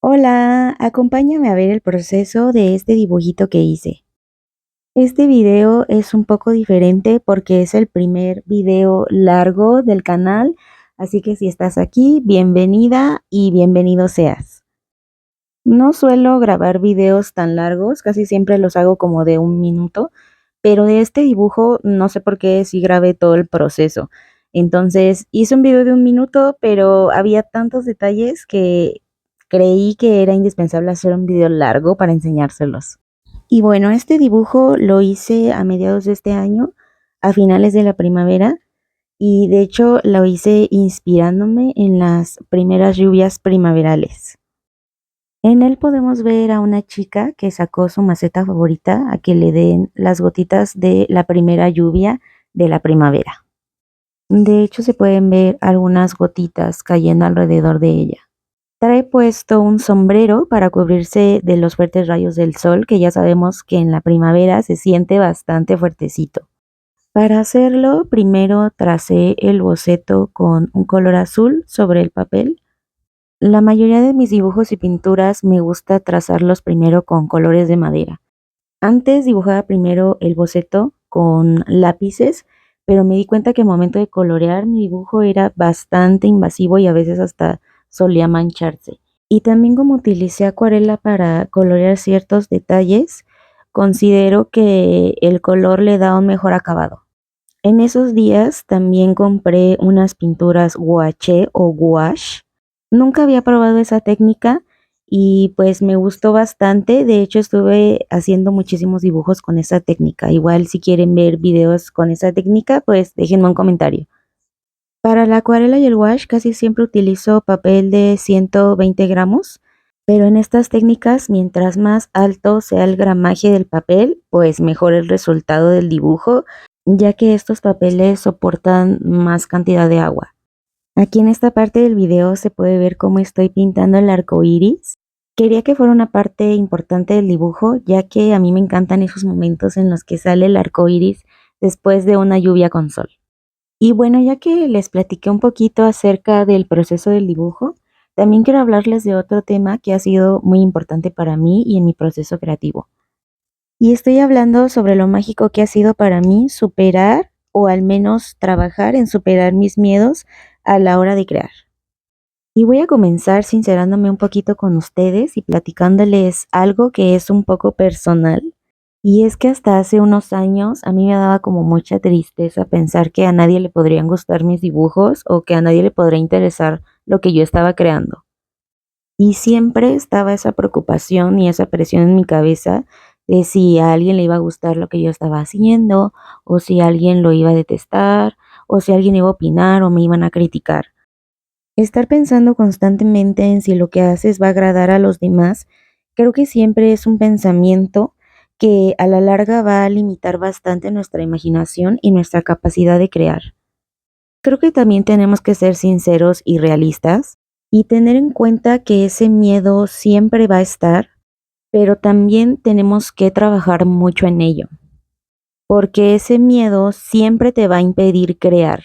Hola, acompáñame a ver el proceso de este dibujito que hice. Este video es un poco diferente porque es el primer video largo del canal, así que si estás aquí, bienvenida y bienvenido seas. No suelo grabar videos tan largos, casi siempre los hago como de 1 minuto, pero de este dibujo no sé por qué sí grabé todo el proceso. Entonces hice un video de 1 minuto, pero había tantos detalles que creí que era indispensable hacer un video largo para enseñárselos. Y bueno, este dibujo lo hice a mediados de este año, a finales de la primavera, y de hecho lo hice inspirándome en las primeras lluvias primaverales. En él podemos ver a una chica que sacó su maceta favorita a que le den las gotitas de la primera lluvia de la primavera. De hecho, se pueden ver algunas gotitas cayendo alrededor de ella. Trae puesto un sombrero para cubrirse de los fuertes rayos del sol, que ya sabemos que en la primavera se siente bastante fuertecito. Para hacerlo, primero tracé el boceto con un color azul sobre el papel. La mayoría de mis dibujos y pinturas me gusta trazarlos primero con colores de madera. Antes dibujaba primero el boceto con lápices, pero me di cuenta que al momento de colorear mi dibujo era bastante invasivo y a veces hasta solía mancharse. Y también como utilicé acuarela para colorear ciertos detalles, considero que el color le da un mejor acabado. En esos días también compré unas pinturas gouache o gouache. Nunca había probado esa técnica y pues me gustó bastante. De hecho, estuve haciendo muchísimos dibujos con esa técnica. Igual si quieren ver videos con esa técnica, pues déjenme un comentario. Para la acuarela y el wash casi siempre utilizo papel de 120 gramos, pero en estas técnicas, mientras más alto sea el gramaje del papel, pues mejor el resultado del dibujo, ya que estos papeles soportan más cantidad de agua. Aquí en esta parte del video se puede ver cómo estoy pintando el arco iris. Quería que fuera una parte importante del dibujo, ya que a mí me encantan esos momentos en los que sale el arco iris después de una lluvia con sol. Y bueno, ya que les platiqué un poquito acerca del proceso del dibujo, también quiero hablarles de otro tema que ha sido muy importante para mí y en mi proceso creativo. Y estoy hablando sobre lo mágico que ha sido para mí superar o al menos trabajar en superar mis miedos a la hora de crear. Y voy a comenzar sincerándome un poquito con ustedes y platicándoles algo que es un poco personal. Y es que hasta hace unos años a mí me daba como mucha tristeza pensar que a nadie le podrían gustar mis dibujos o que a nadie le podría interesar lo que yo estaba creando. Y siempre estaba esa preocupación y esa presión en mi cabeza de si a alguien le iba a gustar lo que yo estaba haciendo, o si alguien lo iba a detestar, o si alguien iba a opinar o me iban a criticar. Estar pensando constantemente en si lo que haces va a agradar a los demás, creo que siempre es un pensamiento que a la larga va a limitar bastante nuestra imaginación y nuestra capacidad de crear. Creo que también tenemos que ser sinceros y realistas y tener en cuenta que ese miedo siempre va a estar, pero también tenemos que trabajar mucho en ello, porque ese miedo siempre te va a impedir crear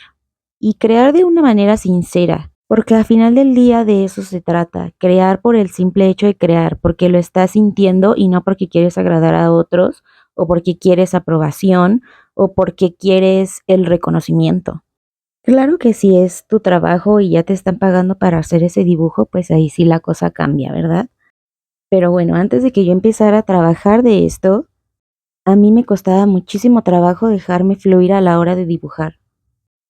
y crear de una manera sincera, porque al final del día de eso se trata, crear por el simple hecho de crear, porque lo estás sintiendo y no porque quieres agradar a otros o porque quieres aprobación o porque quieres el reconocimiento. Claro que si es tu trabajo y ya te están pagando para hacer ese dibujo, pues ahí sí la cosa cambia, ¿verdad? Pero bueno, antes de que yo empezara a trabajar de esto, a mí me costaba muchísimo trabajo dejarme fluir a la hora de dibujar.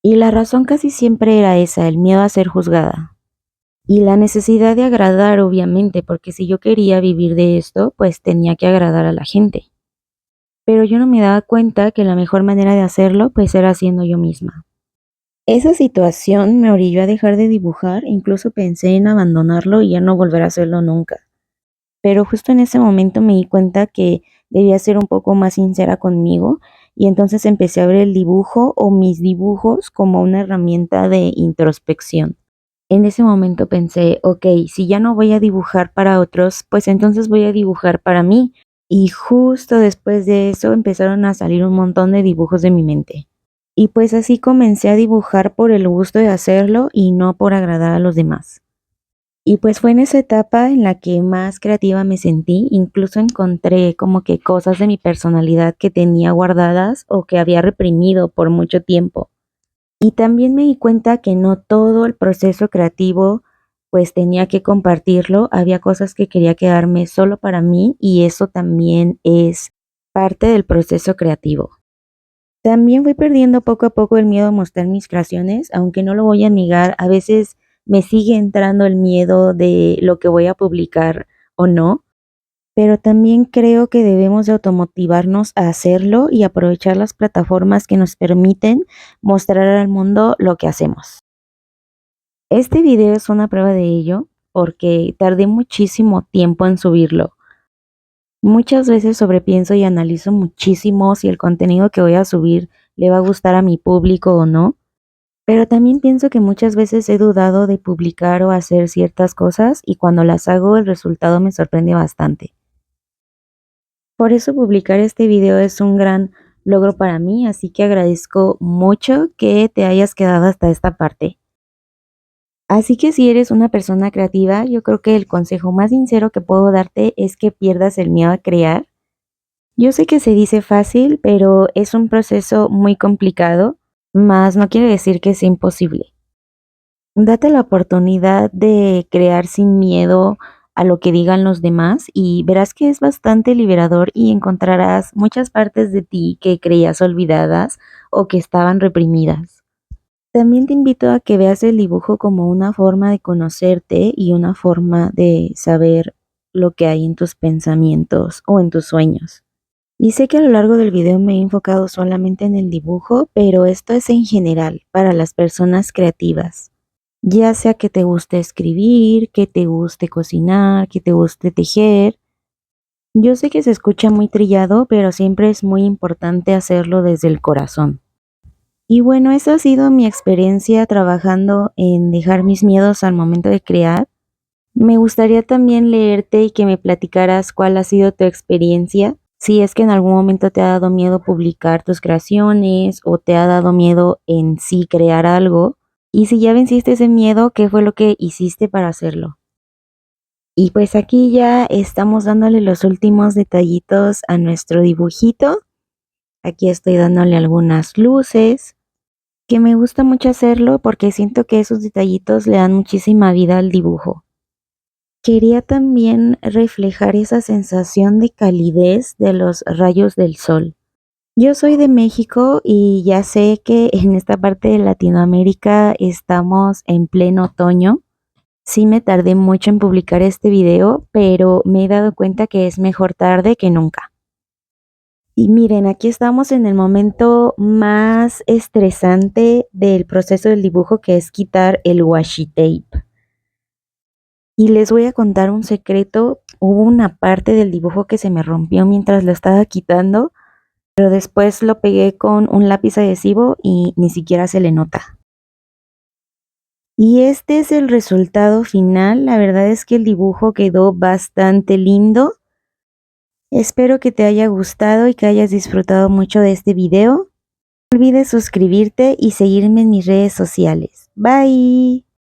Y la razón casi siempre era esa, el miedo a ser juzgada. Y la necesidad de agradar, obviamente, porque si yo quería vivir de esto, pues tenía que agradar a la gente. Pero yo no me daba cuenta que la mejor manera de hacerlo, pues era siendo yo misma. Esa situación me orilló a dejar de dibujar, incluso pensé en abandonarlo y ya no volver a hacerlo nunca. Pero justo en ese momento me di cuenta que debía ser un poco más sincera conmigo y entonces empecé a ver el dibujo o mis dibujos como una herramienta de introspección. En ese momento pensé, ok, si ya no voy a dibujar para otros, pues entonces voy a dibujar para mí. Y justo después de eso empezaron a salir un montón de dibujos de mi mente. Y pues así comencé a dibujar por el gusto de hacerlo y no por agradar a los demás. Y pues fue en esa etapa en la que más creativa me sentí, incluso encontré como que cosas de mi personalidad que tenía guardadas o que había reprimido por mucho tiempo. Y también me di cuenta que no todo el proceso creativo pues tenía que compartirlo, había cosas que quería quedarme solo para mí y eso también es parte del proceso creativo. También fui perdiendo poco a poco el miedo a mostrar mis creaciones, aunque no lo voy a negar, a veces me sigue entrando el miedo de lo que voy a publicar o no, pero también creo que debemos de automotivarnos a hacerlo y aprovechar las plataformas que nos permiten mostrar al mundo lo que hacemos. Este video es una prueba de ello porque tardé muchísimo tiempo en subirlo. Muchas veces sobrepienso y analizo muchísimo si el contenido que voy a subir le va a gustar a mi público o no, pero también pienso que muchas veces he dudado de publicar o hacer ciertas cosas y cuando las hago el resultado me sorprende bastante. Por eso publicar este video es un gran logro para mí, así que agradezco mucho que te hayas quedado hasta esta parte. Así que si eres una persona creativa, yo creo que el consejo más sincero que puedo darte es que pierdas el miedo a crear. Yo sé que se dice fácil, pero es un proceso muy complicado, mas no quiere decir que sea imposible. Date la oportunidad de crear sin miedo a lo que digan los demás y verás que es bastante liberador y encontrarás muchas partes de ti que creías olvidadas o que estaban reprimidas. También te invito a que veas el dibujo como una forma de conocerte y una forma de saber lo que hay en tus pensamientos o en tus sueños. Y sé que a lo largo del video me he enfocado solamente en el dibujo, pero esto es en general para las personas creativas. Ya sea que te guste escribir, que te guste cocinar, que te guste tejer. Yo sé que se escucha muy trillado, pero siempre es muy importante hacerlo desde el corazón. Y bueno, esa ha sido mi experiencia trabajando en dejar mis miedos al momento de crear. Me gustaría también leerte y que me platicaras cuál ha sido tu experiencia, si es que en algún momento te ha dado miedo publicar tus creaciones o te ha dado miedo en sí crear algo, y si ya venciste ese miedo, ¿qué fue lo que hiciste para hacerlo? Y pues aquí ya estamos dándole los últimos detallitos a nuestro dibujito. Aquí estoy dándole algunas luces, que me gusta mucho hacerlo porque siento que esos detallitos le dan muchísima vida al dibujo. Quería también reflejar esa sensación de calidez de los rayos del sol. Yo soy de México y ya sé que en esta parte de Latinoamérica estamos en pleno otoño. Sí me tardé mucho en publicar este video, pero me he dado cuenta que es mejor tarde que nunca. Y miren, aquí estamos en el momento más estresante del proceso del dibujo, que es quitar el washi tape. Y les voy a contar un secreto, hubo una parte del dibujo que se me rompió mientras lo estaba quitando, pero después lo pegué con un lápiz adhesivo y ni siquiera se le nota. Y este es el resultado final, la verdad es que el dibujo quedó bastante lindo. Espero que te haya gustado y que hayas disfrutado mucho de este video. No olvides suscribirte y seguirme en mis redes sociales. Bye.